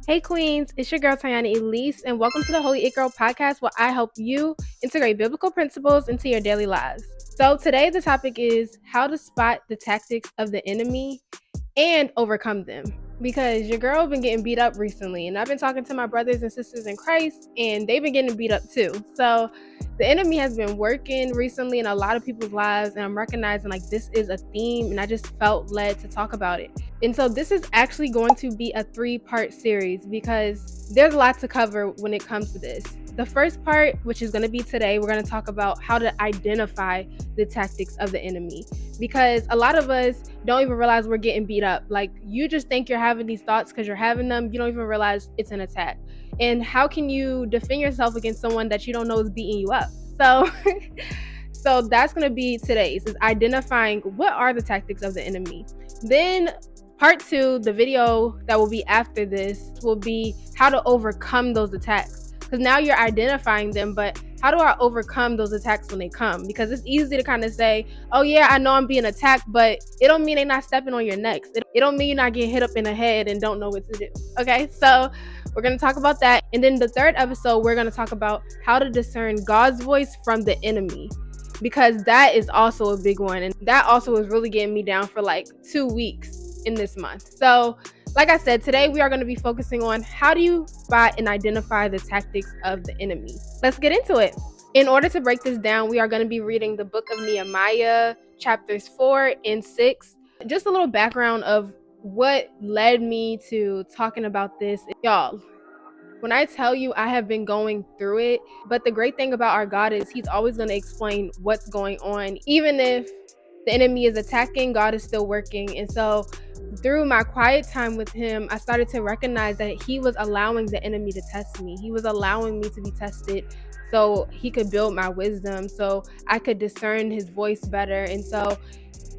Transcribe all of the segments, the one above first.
Hey Queens, it's your girl Tayana Elise, and welcome to the Holy It Girl podcast where I help you integrate biblical principles into your daily lives. So today the topic is how to spot the tactics of the enemy and overcome them. Because your girl been getting beat up recently, and I've been talking to my brothers and sisters in Christ, and they've been getting beat up too. So the enemy has been working recently in a lot of people's lives, and I'm recognizing like this is a theme, and I just felt led to talk about it. And so this is actually going to be a 3-part series because there's a lot to cover when it comes to this. The first part, which is going to be today, we're going to talk about how to identify the tactics of the enemy, because a lot of us don't even realize we're getting beat up. Like, you just think you're having these thoughts because you're having them. You don't even realize it's an attack. And how can you defend yourself against someone that you don't know is beating you up? So that's going to be today's, is identifying what are the tactics of the enemy. Then part 2, the video that will be after this, will be how to overcome those attacks. Because now you're identifying them, but how do I overcome those attacks when they come? Because it's easy to kind of say, oh yeah, I know I'm being attacked, but it don't mean they're not stepping on your necks. It don't mean you're not getting hit up in the head and don't know what to do. Okay, so we're going to talk about that. And then the third episode, we're going to talk about how to discern God's voice from the enemy, because that is also a big one. And that also was really getting me down for like 2 weeks in this month. So like I said, today we are going to be focusing on how do you spot and identify the tactics of the enemy. Let's get into it. In order to break this down, we are going to be reading the book of Nehemiah, chapters 4 and 6. Just a little background of what led me to talking about this. Y'all, when I tell you I have been going through it, but the great thing about our God is he's always going to explain what's going on. Even if the enemy is attacking, God is still working. And so through my quiet time with him, I started to recognize that he was allowing the enemy to test me. He was allowing me to be tested so he could build my wisdom, so I could discern his voice better. And so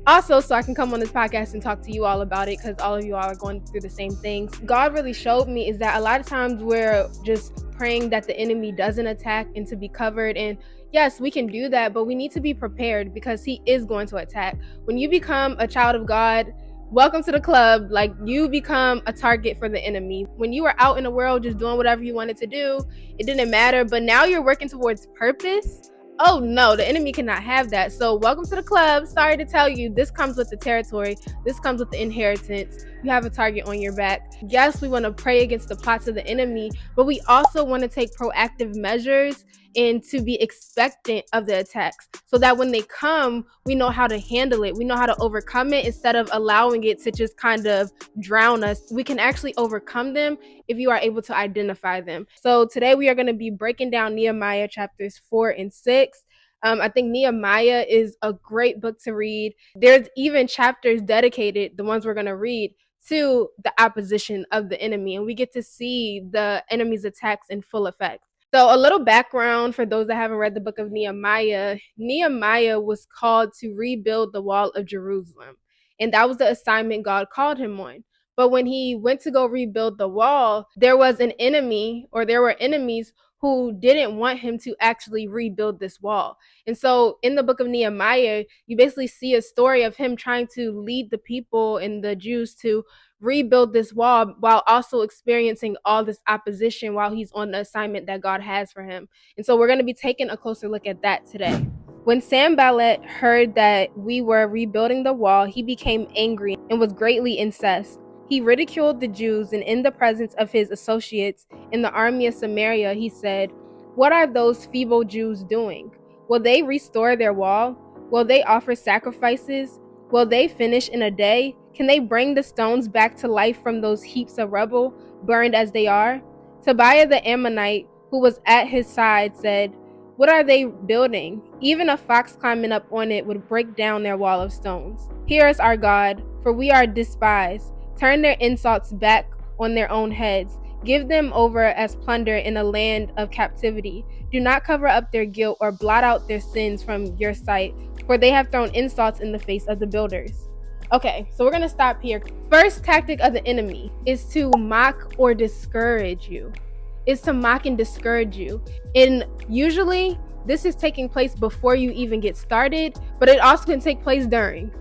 also, so I can come on this podcast and talk to you all about it, because all of you all are going through the same things. God really showed me is that a lot of times we're just praying that the enemy doesn't attack and to be covered. And yes, we can do that, but we need to be prepared because he is going to attack. When you become a child of God, welcome to the club. Like, you become a target for the enemy. When you were out in the world just doing whatever you wanted to do, it didn't matter. But now you're working towards purpose. Oh no, the enemy cannot have that. So welcome to the club. Sorry to tell you, this comes with the territory. This comes with the inheritance. You have a target on your back. Yes, we want to pray against the plots of the enemy, but we also want to take proactive measures and to be expectant of the attacks, so that when they come, we know how to handle it. We know how to overcome it instead of allowing it to just kind of drown us. We can actually overcome them if you are able to identify them. So today we are going to be breaking down Nehemiah chapters 4 and 6. I think Nehemiah is a great book to read. There's even chapters dedicated, the ones we're going to read, to the opposition of the enemy, and we get to see the enemy's attacks in full effect. So a little background for those that haven't read the book of Nehemiah. Nehemiah was called to rebuild the wall of Jerusalem, and that was the assignment God called him on. But when he went to go rebuild the wall, there was an enemy, or there were enemies who didn't want him to actually rebuild this wall. And so in the book of Nehemiah, you basically see a story of him trying to lead the people and the Jews to rebuild this wall while also experiencing all this opposition while he's on the assignment that God has for him. And so we're going to be taking a closer look at that today. When Sanballat heard that we were rebuilding the wall, he became angry and was greatly incensed. He ridiculed the Jews, and in the presence of his associates in the army of Samaria, he said, "What are those feeble Jews doing? Will they restore their wall? Will they offer sacrifices? Will they finish in a day? Can they bring the stones back to life from those heaps of rubble, burned as they are?" Tobiah the Ammonite, who was at his side, said, "What are they building? Even a fox climbing up on it would break down their wall of stones. Hear us, our God, for we are despised. Turn their insults back on their own heads. Give them over as plunder in a land of captivity. Do not cover up their guilt or blot out their sins from your sight, for they have thrown insults in the face of the builders." Okay, so we're going to stop here. First tactic of the enemy is to mock or discourage you. Is to mock and discourage you. And usually this is taking place before you even get started, but it also can take place during.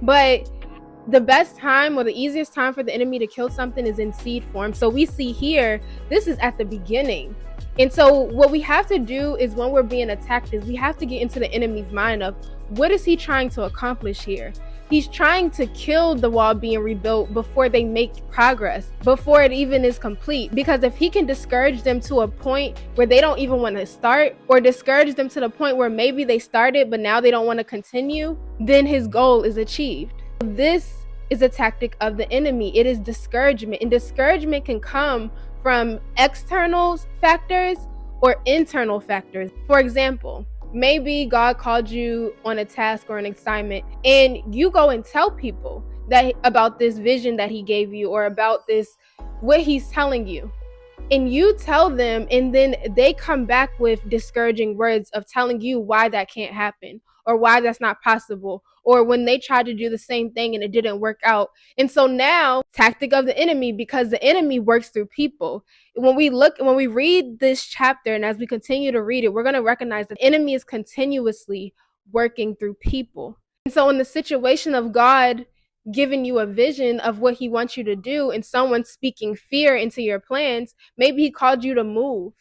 But The best time or the easiest time for the enemy to kill something is in seed form. So we see here, this is at the beginning. And so what we have to do is when we're being attacked is we have to get into the enemy's mind of what is he trying to accomplish here? He's trying to kill the wall being rebuilt before they make progress, before it even is complete. Because if he can discourage them to a point where they don't even want to start, or discourage them to the point where maybe they started but now they don't want to continue, then his goal is achieved. This is a tactic of the enemy. It is discouragement, and discouragement can come from external factors or internal factors. For example, maybe God called you on a task or an assignment, and you go and tell people that about this vision that he gave you, or about this, what he's telling you. And you tell them, and then they come back with discouraging words of telling you why that can't happen, or why that's not possible, or when they tried to do the same thing and it didn't work out. And so now, tactic of the enemy, because the enemy works through people. When we read this chapter, and as we continue to read it, we're going to recognize that the enemy is continuously working through people. And so in the situation of God giving you a vision of what he wants you to do, and someone speaking fear into your plans, maybe he called you to move,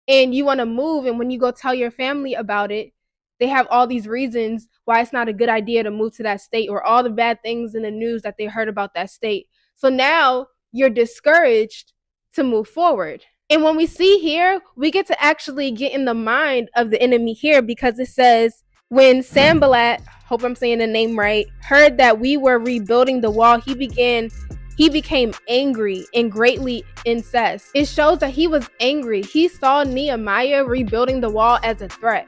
and you want to move, and when you go tell your family about it, they have all these reasons why it's not a good idea to move to that state, or all the bad things in the news that they heard about that state. So now you're discouraged to move forward. And when we see here, we get to actually get in the mind of the enemy here, because it says, when Sanballat, hope I'm saying the name right, heard that we were rebuilding the wall, he became angry and greatly incensed. It shows that he was angry. He saw Nehemiah rebuilding the wall as a threat.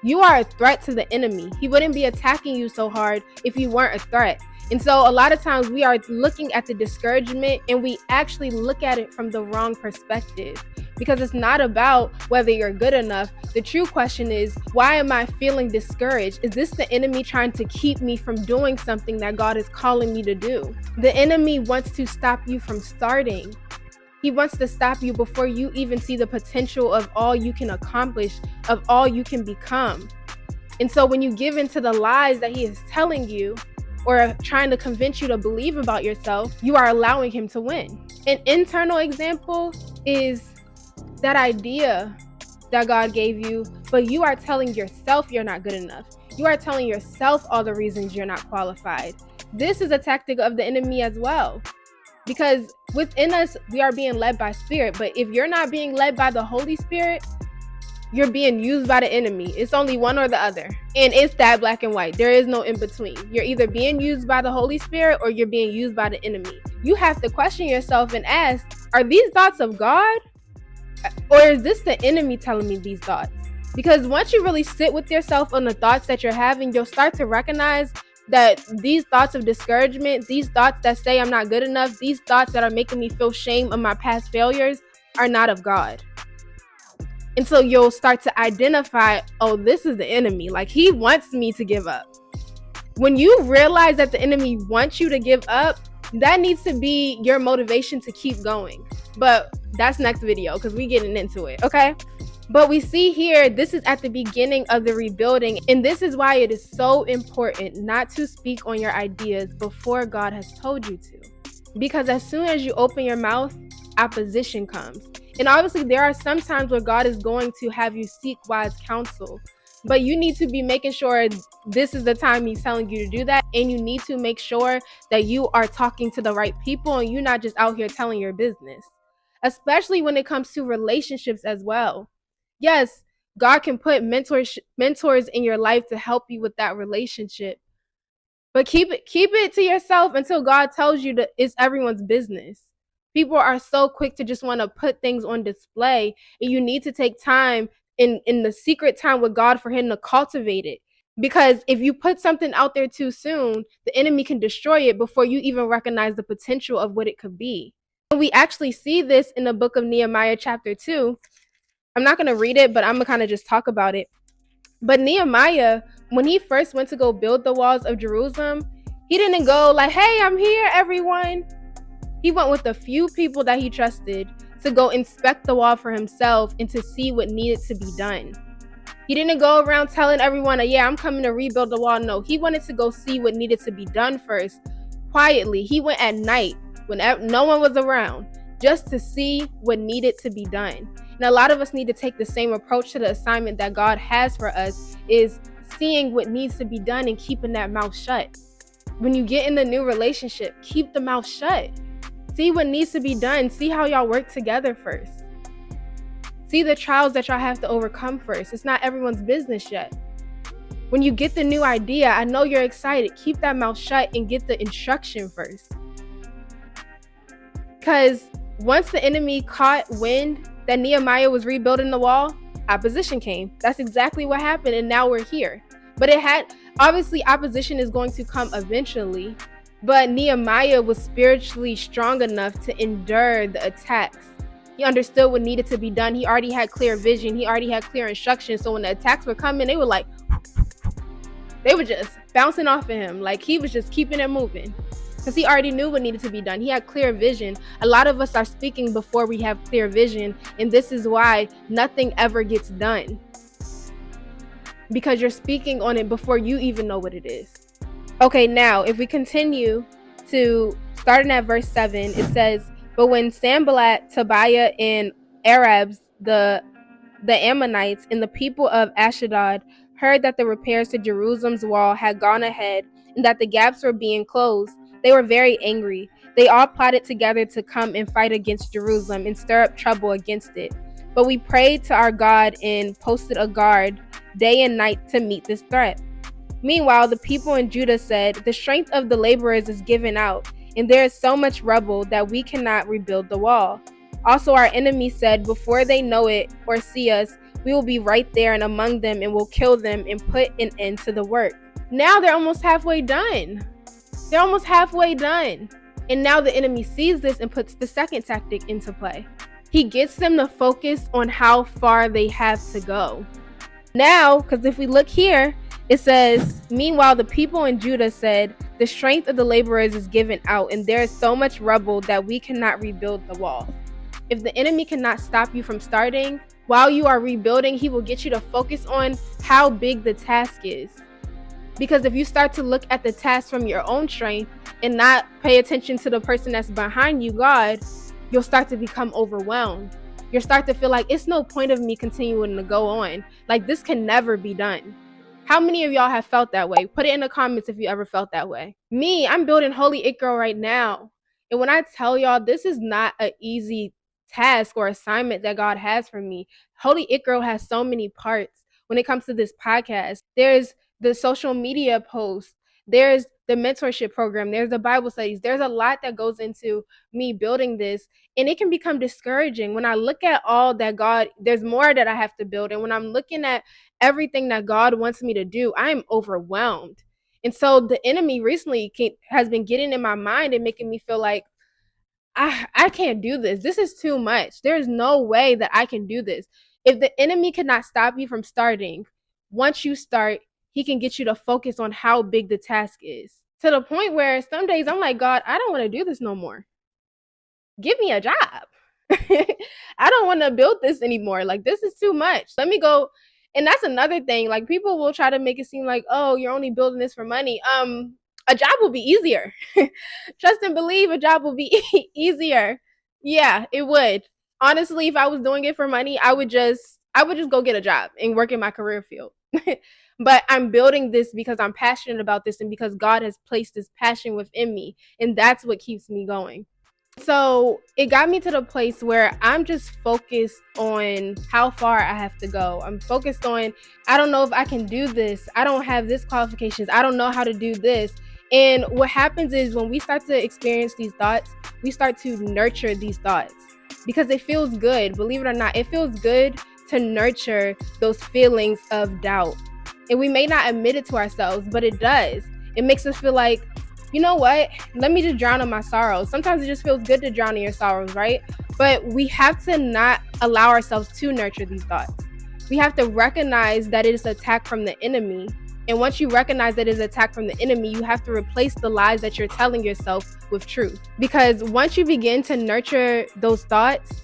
You are a threat to the enemy. He wouldn't be attacking you so hard if you weren't a threat. And so a lot of times we are looking at the discouragement, and we actually look at it from the wrong perspective, because it's not about whether you're good enough. The true question is, why am I feeling discouraged? Is this the enemy trying to keep me from doing something that God is calling me to do? The enemy wants to stop you from starting. He wants to stop you before you even see the potential of all you can accomplish, of all you can become. And so when you give into the lies that he is telling you, or trying to convince you to believe about yourself, you are allowing him to win. An internal example is that idea that God gave you, but you are telling yourself you're not good enough. You are telling yourself all the reasons you're not qualified. This is a tactic of the enemy as well, because within us, we are being led by spirit. But if you're not being led by the Holy Spirit, you're being used by the enemy. It's only one or the other. And it's that black and white. There is no in between. You're either being used by the Holy Spirit, or you're being used by the enemy. You have to question yourself and ask, are these thoughts of God? Or is this the enemy telling me these thoughts? Because once you really sit with yourself on the thoughts that you're having, you'll start to recognize that these thoughts of discouragement, these thoughts that say I'm not good enough, these thoughts that are making me feel shame of my past failures are not of God. And so you'll start to identify, oh, this is the enemy. Like, he wants me to give up. When you realize that the enemy wants you to give up, that needs to be your motivation to keep going. But that's next video, because we're getting into it, okay? But we see here, this is at the beginning of the rebuilding. And this is why it is so important not to speak on your ideas before God has told you to. Because as soon as you open your mouth, opposition comes. And obviously there are some times where God is going to have you seek wise counsel, but you need to be making sure this is the time he's telling you to do that. And you need to make sure that you are talking to the right people, and you're not just out here telling your business, especially when it comes to relationships as well. Yes, God can put mentors in your life to help you with that relationship, but keep it to yourself until God tells you that it's everyone's business. People are so quick to just want to put things on display, and you need to take time in the secret time with God for him to cultivate it. Because if you put something out there too soon, the enemy can destroy it before you even recognize the potential of what it could be. And we actually see this in the book of Nehemiah chapter 2. I'm not going to read it, but I'm going to kind of just talk about it. But Nehemiah, when he first went to go build the walls of Jerusalem, he didn't go like, hey, I'm here, everyone. He went with a few people that he trusted to go inspect the wall for himself and to see what needed to be done. He didn't go around telling everyone, yeah, I'm coming to rebuild the wall. No, he wanted to go see what needed to be done first quietly. He went at night when no one was around just to see what needed to be done. And a lot of us need to take the same approach to the assignment that God has for us, is seeing what needs to be done and keeping that mouth shut. When you get in the new relationship, keep the mouth shut. See what needs to be done. See how y'all work together first. See the trials that y'all have to overcome first. It's not everyone's business yet. When you get the new idea, I know you're excited. Keep that mouth shut and get the instruction first. Because once the enemy caught wind that Nehemiah was rebuilding the wall, opposition came. That's exactly what happened, and now we're here. But obviously opposition is going to come eventually, but Nehemiah was spiritually strong enough to endure the attacks. He understood what needed to be done. He already had clear vision. He already had clear instructions. So when the attacks were coming, they were just bouncing off of him. Like he was just keeping it moving. Because he already knew what needed to be done. He had clear vision. A lot of us are speaking before we have clear vision. And this is why nothing ever gets done. Because you're speaking on it before you even know what it is. Okay, now if we continue to starting at verse 7, it says, "But when Sanballat, Tobiah, and Arabs, the Ammonites, and the people of Ashdod heard that the repairs to Jerusalem's wall had gone ahead and that the gaps were being closed, they were very angry. They all plotted together to come and fight against Jerusalem and stir up trouble against it. But we prayed to our God and posted a guard day and night to meet this threat. Meanwhile, the people in Judah said, 'The strength of the laborers is given out, and there is so much rubble that we cannot rebuild the wall.' Also, our enemies said, 'Before they know it or see us, we will be right there and among them and will kill them and put an end to the work.'" Now they're almost halfway done. And now the enemy sees this and puts the second tactic into play. He gets them to focus on how far they have to go. Now, because if we look here, it says, "Meanwhile, the people in Judah said, 'The strength of the laborers is given out, and there is so much rubble that we cannot rebuild the wall.'" If the enemy cannot stop you from starting, while you are rebuilding, he will get you to focus on how big the task is. Because if you start to look at the task from your own strength and not pay attention to the person that's behind you, God, you'll start to become overwhelmed. You'll start to feel like it's no point of me continuing to go on. Like this can never be done. How many of y'all have felt that way? Put it in the comments if you ever felt that way. Me, I'm building Holy It Girl right now. And when I tell y'all, this is not an easy task or assignment that God has for me. Holy It Girl has so many parts when it comes to this podcast. There's the social media posts, there's the mentorship program, there's the Bible studies. There's a lot that goes into me building this, and it can become discouraging when I look at all that God, there's more that I have to build. And when I'm looking at everything that God wants me to do, I'm overwhelmed. And so the enemy recently has been getting in my mind and making me feel like I can't do this. This is too much. There's no way that I can do this. If the enemy cannot stop you from starting, once you start, he can get you to focus on how big the task is. To the point where some days I'm like, God, I don't want to do this no more. Give me a job. I don't want to build this anymore. Like, this is too much. Let me go. And that's another thing. Like, people will try to make it seem like, oh, you're only building this for money. A job will be easier. Trust and believe, a job will be easier. Yeah, it would. Honestly, if I was doing it for money, I would just go get a job and work in my career field. But I'm building this because I'm passionate about this and because God has placed this passion within me. And that's what keeps me going. So it got me to the place where I'm just focused on how far I have to go. I'm focused on, I don't know if I can do this. I don't have this qualifications. I don't know how to do this. And what happens is when we start to experience these thoughts, we start to nurture these thoughts because it feels good. Believe it or not, it feels good to nurture those feelings of doubt. And we may not admit it to ourselves, but it does. It makes us feel like, you know what? Let me just drown in my sorrows. Sometimes it just feels good to drown in your sorrows, right? But we have to not allow ourselves to nurture these thoughts. We have to recognize that it is an attack from the enemy. And once you recognize that it is an attack from the enemy, you have to replace the lies that you're telling yourself with truth. Because once you begin to nurture those thoughts,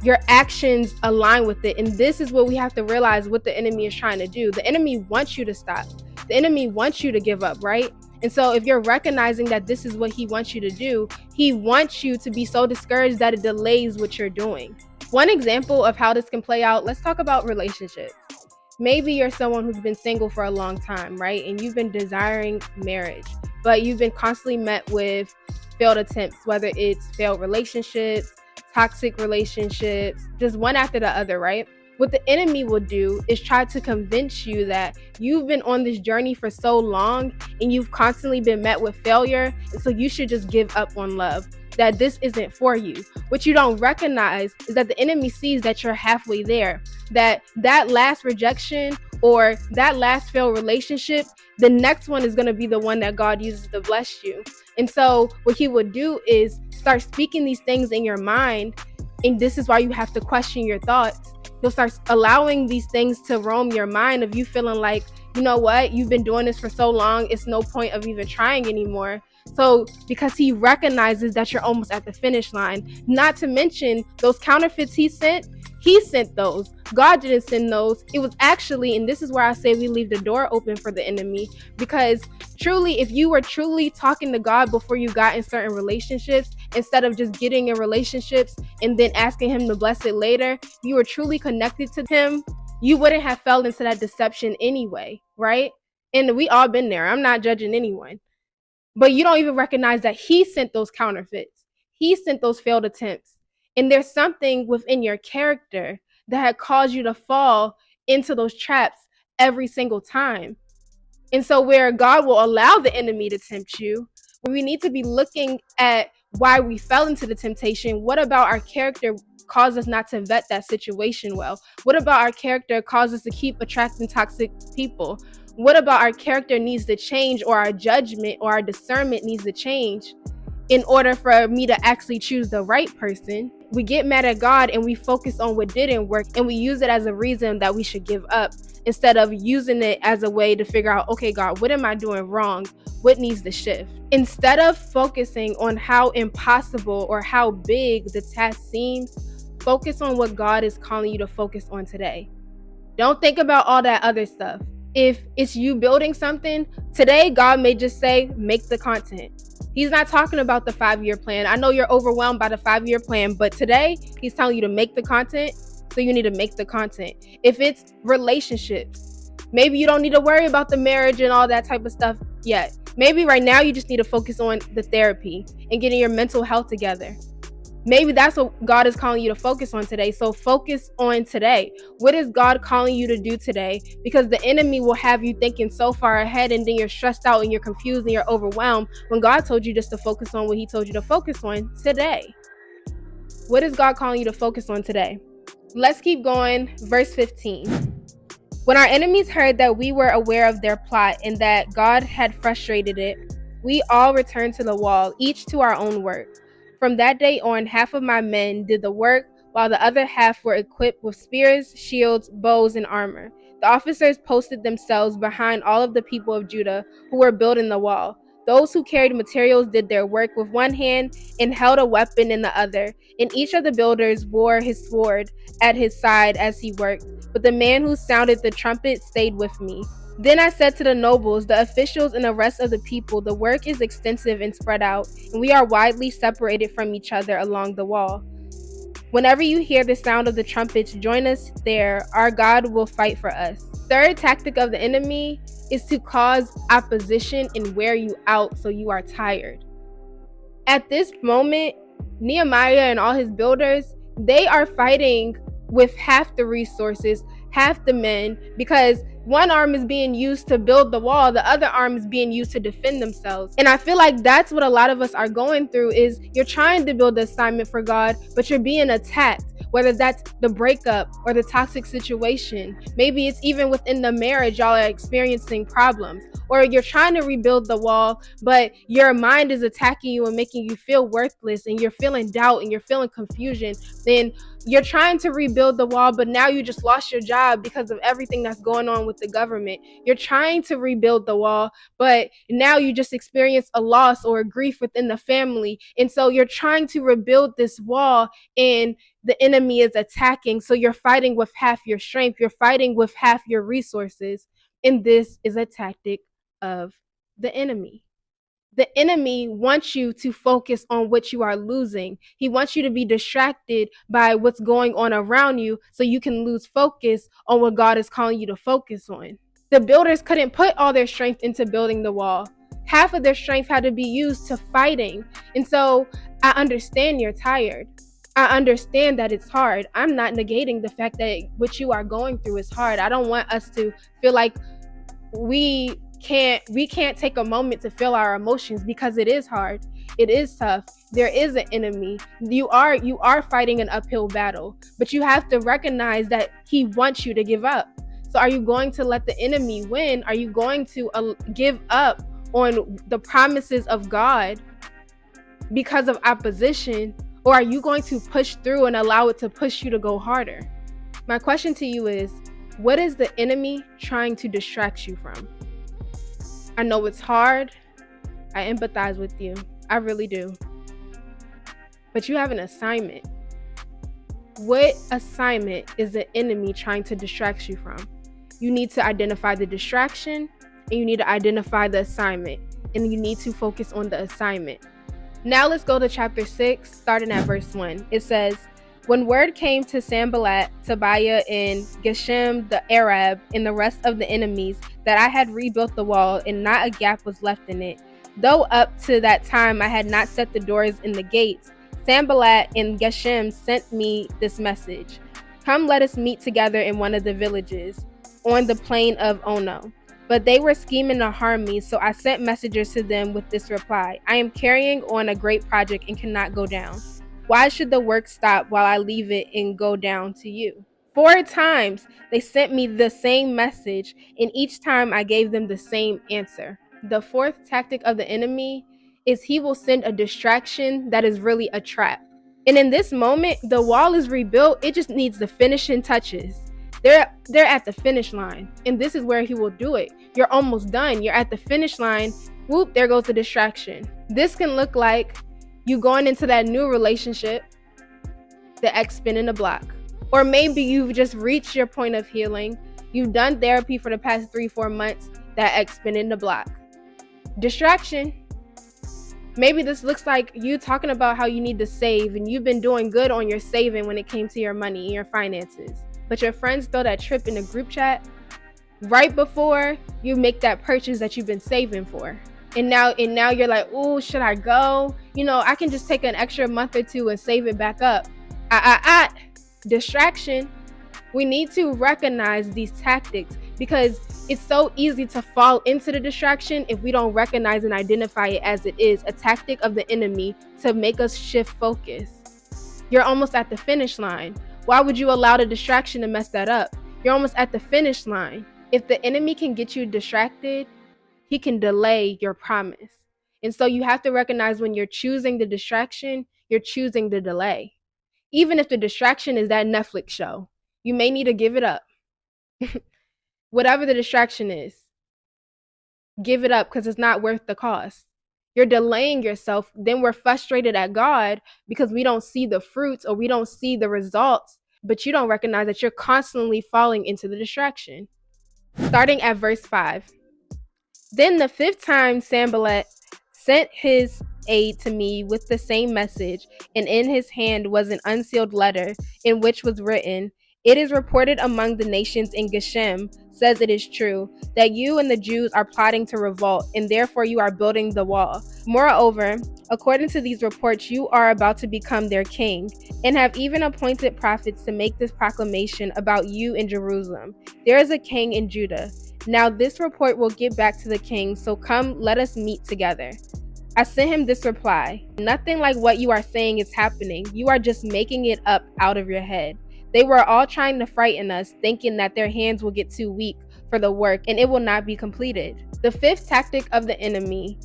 your actions align with it. And this is what we have to realize what the enemy is trying to do. The enemy wants you to stop. The enemy wants you to give up, right? And so if you're recognizing that this is what he wants you to do, he wants you to be so discouraged that it delays what you're doing. One example of how this can play out, let's talk about relationships. Maybe you're someone who's been single for a long time, right? And you've been desiring marriage, but you've been constantly met with failed attempts, whether it's failed relationships, toxic relationships, just one after the other, right? What the enemy will do is try to convince you that you've been on this journey for so long and you've constantly been met with failure, and so you should just give up on love, that this isn't for you. What you don't recognize is that the enemy sees that you're halfway there, that last rejection or that last failed relationship, the next one is going to be the one that God uses to bless you. And so what he would do is start speaking these things in your mind, and this is why you have to question your thoughts. He'll start allowing these things to roam your mind of you feeling like, you know what, you've been doing this for so long, it's no point of even trying anymore. So because he recognizes that you're almost at the finish line, not to mention those counterfeits he sent those. God didn't send those. It was actually, and this is where I say we leave the door open for the enemy, because truly, if you were truly talking to God before you got in certain relationships, instead of just getting in relationships and then asking him to bless it later, you were truly connected to him, you wouldn't have fell into that deception anyway, right? And we all been there. I'm not judging anyone. But you don't even recognize that he sent those counterfeits. He sent those failed attempts. And there's something within your character that had caused you to fall into those traps every single time. And so where God will allow the enemy to tempt you, we need to be looking at why we fell into the temptation. What about our character caused us not to vet that situation well? What about our character caused us to keep attracting toxic people? What about our character needs to change, or our judgment or our discernment needs to change in order for me to actually choose the right person? We get mad at God and we focus on what didn't work, and we use it as a reason that we should give up, instead of using it as a way to figure out, okay, God, what am I doing wrong? What needs to shift? Instead of focusing on how impossible or how big the task seems, focus on what God is calling you to focus on today. Don't think about all that other stuff. If it's you building something, today God may just say, make the content. He's not talking about the 5-year plan. I know you're overwhelmed by the 5-year plan, but today he's telling you to make the content, so you need to make the content. If it's relationships, maybe you don't need to worry about the marriage and all that type of stuff yet. Maybe right now you just need to focus on the therapy and getting your mental health together. Maybe that's what God is calling you to focus on today. So focus on today. What is God calling you to do today? Because the enemy will have you thinking so far ahead, and then you're stressed out and you're confused and you're overwhelmed, when God told you just to focus on what he told you to focus on today. What is God calling you to focus on today? Let's keep going. Verse 15. When our enemies heard that we were aware of their plot and that God had frustrated it, we all returned to the wall, each to our own work. From that day on, half of my men did the work, while the other half were equipped with spears, shields, bows, and armor. The officers posted themselves behind all of the people of Judah who were building the wall. Those who carried materials did their work with one hand and held a weapon in the other, and each of the builders wore his sword at his side as he worked. But the man who sounded the trumpet stayed with me. Then I said to the nobles, the officials, and the rest of the people, the work is extensive and spread out, and we are widely separated from each other along the wall. Whenever you hear the sound of the trumpets, join us there. Our God will fight for us. Third tactic of the enemy is to cause opposition and wear you out so you are tired. At this moment, Nehemiah and all his builders, they are fighting with half the resources, half the men, because one arm is being used to build the wall, the other arm is being used to defend themselves. And I feel like that's what a lot of us are going through, is you're trying to build the assignment for God, but you're being attacked, whether that's the breakup or the toxic situation. Maybe it's even within the marriage, y'all are experiencing problems, or you're trying to rebuild the wall, but your mind is attacking you and making you feel worthless, and you're feeling doubt and you're feeling confusion. Then you're trying to rebuild the wall, but now you just lost your job because of everything that's going on with the government. You're trying to rebuild the wall, but now you just experienced a loss or a grief within the family. And so you're trying to rebuild this wall, and the enemy is attacking. So you're fighting with half your strength. You're fighting with half your resources. And this is a tactic of the enemy. The enemy wants you to focus on what you are losing. He wants you to be distracted by what's going on around you so you can lose focus on what God is calling you to focus on. The builders couldn't put all their strength into building the wall. Half of their strength had to be used to fighting. And so I understand you're tired. I understand that it's hard. I'm not negating the fact that what you are going through is hard. I don't want us to feel like we can't take a moment to feel our emotions, because it is hard. It is tough. There is an enemy. You are fighting an uphill battle, but you have to recognize that he wants you to give up. So are you going to let the enemy win? Are you going to give up on the promises of God because of opposition? Or are you going to push through and allow it to push you to go harder? My question to you is, what is the enemy trying to distract you from? I know it's hard. I empathize with you. I really do. But you have an assignment. What assignment is the enemy trying to distract you from? You need to identify the distraction, and you need to identify the assignment, and you need to focus on the assignment. Now let's go to chapter 6, starting at verse 1. It says, when word came to Sanballat, Tobiah, and Geshem the Arab, and the rest of the enemies, that I had rebuilt the wall, and not a gap was left in it, though up to that time I had not set the doors and the gates, Sanballat and Geshem sent me this message. Come, let us meet together in one of the villages on the plain of Ono. But they were scheming to harm me, so I sent messengers to them with this reply. I am carrying on a great project and cannot go down. Why should the work stop while I leave it and go down to you? 4 times they sent me the same message, and each time I gave them the same answer. The fourth tactic of the enemy is he will send a distraction that is really a trap. And in this moment, the wall is rebuilt. It just needs the finishing touches. They're at the finish line, and this is where he will do it. You're almost done. You're at the finish line. Whoop, there goes the distraction. This can look like you going into that new relationship, the ex spinning the block. Or maybe you've just reached your point of healing. You've done therapy for the past 3-4 months, that ex spinning the block. Distraction. Maybe this looks like you talking about how you need to save, and you've been doing good on your saving when it came to your money and your finances. But your friends throw that trip in the group chat right before you make that purchase that you've been saving for. And now you're like, oh, should I go? I can just take an extra month or 2 and save it back up. Distraction. We need to recognize these tactics, because it's so easy to fall into the distraction if we don't recognize and identify it as it is a tactic of the enemy to make us shift focus. You're almost at the finish line. Why would you allow the distraction to mess that up? You're almost at the finish line. If the enemy can get you distracted, he can delay your promise. And so you have to recognize when you're choosing the distraction, you're choosing the delay. Even if the distraction is that Netflix show, you may need to give it up. Whatever the distraction is, give it up, because it's not worth the cost. You're delaying yourself. Then we're frustrated at God because we don't see the fruits, or we don't see the results, but you don't recognize that you're constantly falling into the distraction. Starting at verse 5. Then the 5th time Sanballat sent his aide to me with the same message, and in his hand was an unsealed letter in which was written, it is reported among the nations, in Geshem says it is true, that you and the Jews are plotting to revolt, and therefore you are building the wall. Moreover, according to these reports, you are about to become their king, and have even appointed prophets to make this proclamation about you in Jerusalem. There is a king in Judah. Now this report will get back to the king, so come, let us meet together. I sent him this reply. Nothing like what you are saying is happening. You are just making it up out of your head. They were all trying to frighten us, thinking that their hands will get too weak for the work and it will not be completed. The 5th tactic of the enemy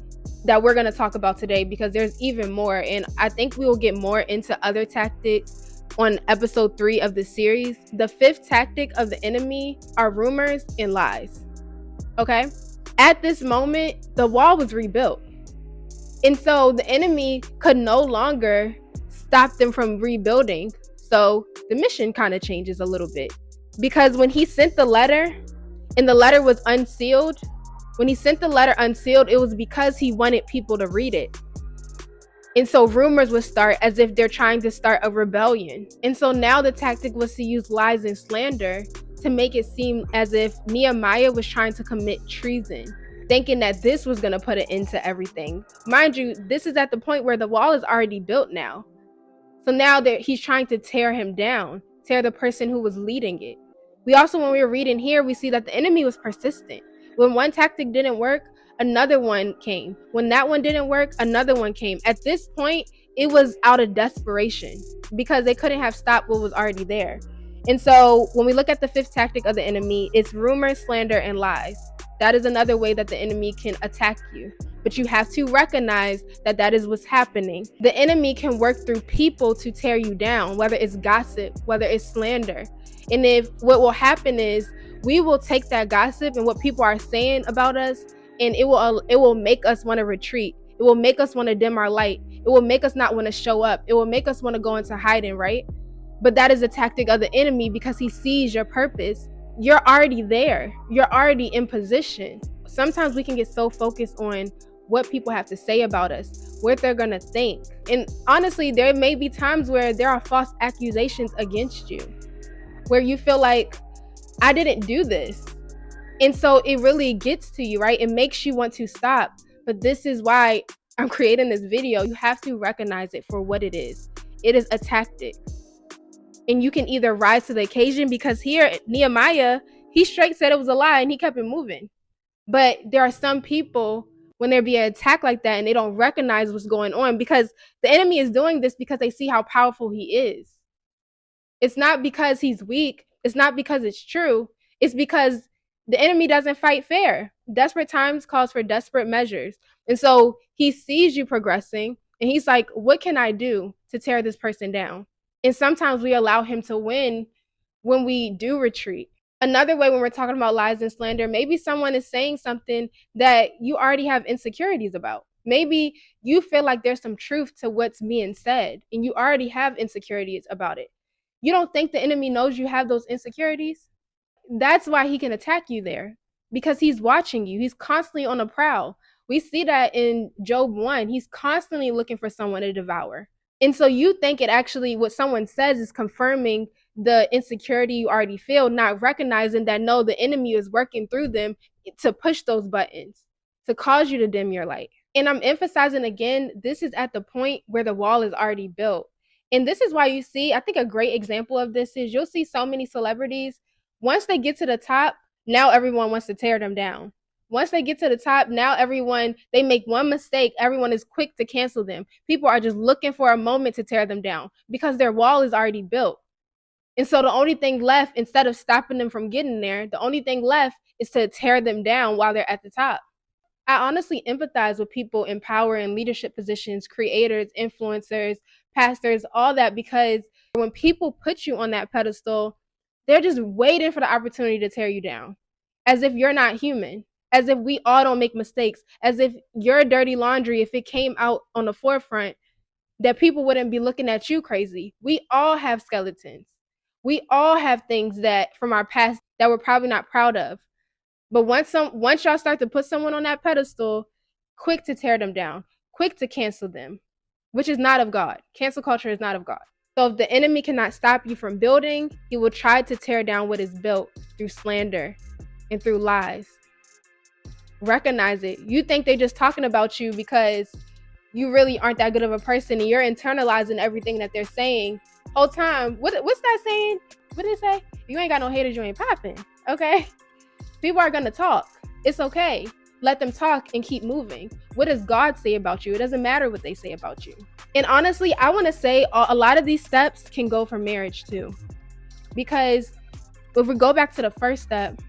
that we're going to talk about today, because there's even more, and I think we will get more into other tactics on episode 3 of the series. The 5th tactic of the enemy are rumors and lies. Okay? At this moment, the wall was rebuilt. And so the enemy could no longer stop them from rebuilding. So the mission kind of changes a little bit, because when he sent the letter and the letter was unsealed, When he sent the letter unsealed, it was because he wanted people to read it. And so rumors would start as if they're trying to start a rebellion. And so now the tactic was to use lies and slander to make it seem as if Nehemiah was trying to commit treason, thinking that this was going to put an end to everything. Mind you, this is at the point where the wall is already built now. So now that he's trying to tear him down, tear the person who was leading it. We also, when we were reading here, we see that the enemy was persistent. When one tactic didn't work, another one came. When that one didn't work, another one came. At this point, it was out of desperation because they couldn't have stopped what was already there. And so when we look at the fifth tactic of the enemy, it's rumor, slander, and lies. That is another way that the enemy can attack you. But you have to recognize that that is what's happening. The enemy can work through people to tear you down, whether it's gossip, whether it's slander. And if what will happen is we will take that gossip and what people are saying about us, and it will make us want to retreat. It will make us want to dim our light. It will make us not want to show up. It will make us want to go into hiding, right? But that is a tactic of the enemy because he sees your purpose. You're already there. You're already in position. Sometimes we can get so focused on what people have to say about us, what they're going to think. And honestly, there may be times where there are false accusations against you, where you feel like, I didn't do this. And so it really gets to you, right? It makes you want to stop. But this is why I'm creating this video. You have to recognize it for what it is. It is a tactic. And you can either rise to the occasion, because here, Nehemiah, he straight said it was a lie and he kept it moving. But there are some people, when there be an attack like that and they don't recognize what's going on, because the enemy is doing this because they see how powerful he is. It's not because he's weak. It's not because it's true. It's because the enemy doesn't fight fair. Desperate times calls for desperate measures. And so he sees you progressing and he's like, what can I do to tear this person down? And sometimes we allow him to win when we do retreat. Another way, when we're talking about lies and slander, maybe someone is saying something that you already have insecurities about. Maybe you feel like there's some truth to what's being said and you already have insecurities about it. You don't think the enemy knows you have those insecurities? That's why he can attack you there, because he's watching you. He's constantly on the prowl. We see that in Job 1. He's constantly looking for someone to devour. And so you think it actually, what someone says is confirming the insecurity you already feel, not recognizing that no, the enemy is working through them to push those buttons, to cause you to dim your light. And I'm emphasizing again, this is at the point where the wall is already built. And this is why you see, I think a great example of this is you'll see so many celebrities, once they get to the top, now everyone wants to tear them down. Once they get to the top, now they make one mistake, everyone is quick to cancel them. People are just looking for a moment to tear them down because their wall is already built. And so the only thing left, instead of stopping them from getting there, the only thing left is to tear them down while they're at the top. I honestly empathize with people in power and leadership positions, creators, influencers, pastors, all that, because when people put you on that pedestal, they're just waiting for the opportunity to tear you down, as if you're not human, as if we all don't make mistakes, as if your dirty laundry, if it came out on the forefront, that people wouldn't be looking at you crazy. We all have skeletons. We all have things that from our past that we're probably not proud of. But once y'all start to put someone on that pedestal, quick to tear them down, quick to cancel them, which is not of God. Cancel culture is not of God. So if the enemy cannot stop you from building, he will try to tear down what is built through slander and through lies. Recognize it. You think they're just talking about you because you really aren't that good of a person and you're internalizing everything that they're saying. Whole time, what's that saying? What did it say? You ain't got no haters, you ain't popping. Okay? People are going to talk. It's okay. Let them talk and keep moving. What does God say about you? It doesn't matter what they say about you. And honestly, I want to say a lot of these steps can go for marriage too. Because if we go back to the first step,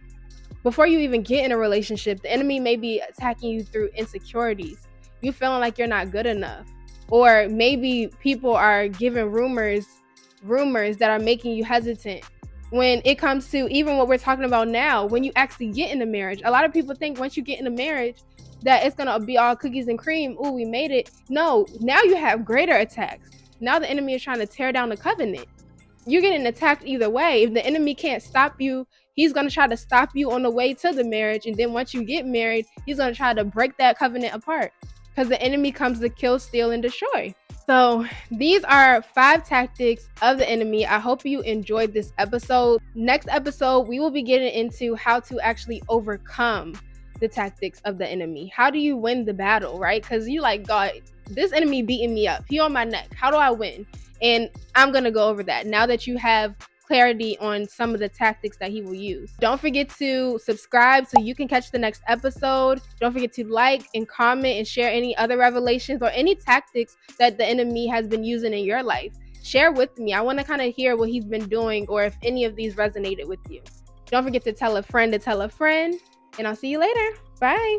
before you even get in a relationship, the enemy may be attacking you through insecurities. You feeling like you're not good enough. Or maybe people are giving rumors that are making you hesitant. When it comes to even what we're talking about now, when you actually get into marriage, a lot of people think once you get into marriage that it's going to be all cookies and cream. Ooh, we made it. No, now you have greater attacks. Now the enemy is trying to tear down the covenant. you're getting attacked either way. If the enemy can't stop you, he's going to try to stop you on the way to the marriage. And then once you get married, he's going to try to break that covenant apart, because the enemy comes to kill, steal, and destroy. So these are 5 tactics of the enemy. I hope you enjoyed this episode. Next episode, we will be getting into how to actually overcome the tactics of the enemy. How do you win the battle, right? Because you like, God, this enemy beating me up. He on my neck. How do I win? And I'm going to go over that now that you have clarity on some of the tactics that he will use. Don't forget to subscribe so you can catch the next episode. Don't forget to like and comment and share any other revelations or any tactics that the enemy has been using in your life. Share with me. I want to kind of hear what he's been doing, or if any of these resonated with you. Don't forget to tell a friend to tell a friend, and I'll see you later. Bye.